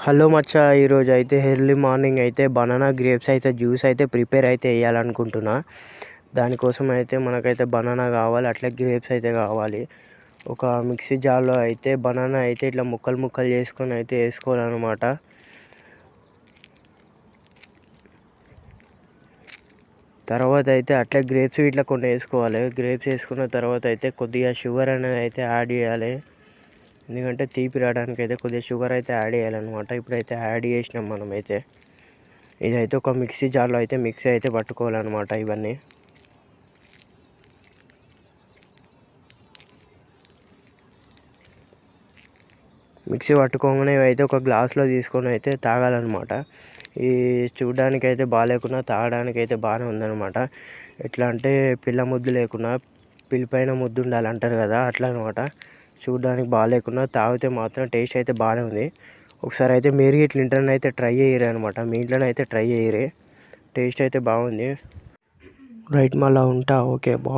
Hello మచ్చా, ఈరోజు అయితే early morning అయితే బనానా గ్రేప్స్ అయితే జ్యూస్ అయితే ప్రిపేర్ అయితే వేయాలనుకుంటున్నా. దానికోసం అయితే మనకైతే బనానా కావాలి, అట్లా గ్రేప్స్ అయితే కావాలి. ఒక మిక్సీ జార్లో అయితే బనానా అయితే ఇట్లా ముక్కలు ముక్కలు చేసుకొని అయితే వేసుకోవాలన్నమాట. తర్వాత అయితే అట్లా గ్రేప్స్ ఇట్లా కొన్ని వేసుకోవాలి. గ్రేప్స్ వేసుకున్న తర్వాత అయితే కొద్దిగా షుగర్ అనేది అయితే యాడ్ చేయాలి. ఎందుకంటే తీపి రావడానికి అయితే కొద్దిగా షుగర్ అయితే యాడ్ చేయాలన్నమాట. ఇప్పుడైతే యాడ్ చేసినాం మనమైతే. ఇదైతే ఒక మిక్సీ జార్లో అయితే మిక్సీ అయితే పట్టుకోవాలన్నమాట. ఇవన్నీ మిక్సీ పట్టుకోగానే ఇవైతే ఒక గ్లాస్లో తీసుకొని అయితే తాగాలన్నమాట. ఈ చూడడానికి అయితే బాగాలేకున్నా తాగడానికి అయితే బాగానే ఉందన్నమాట. ఎట్లా అంటే పిల్ల ముద్దు లేకున్నా పిల్లిపైన ముద్దు ఉండాలంటారు కదా, అట్లా అనమాట. చూడడానికి బాగాలేకున్నా తాగితే మాత్రం టేస్ట్ అయితే బాగానే ఉంది. ఒకసారి అయితే మీరు ఇట్లా ఇంటర్ని అయితే ట్రై చేయరు అనమాట. మీ ఇంట్లోనే అయితే ట్రై చేయరు. టేస్ట్ అయితే బాగుంది. రైట్, మళ్ళీ ఉంటా. Okay, bye.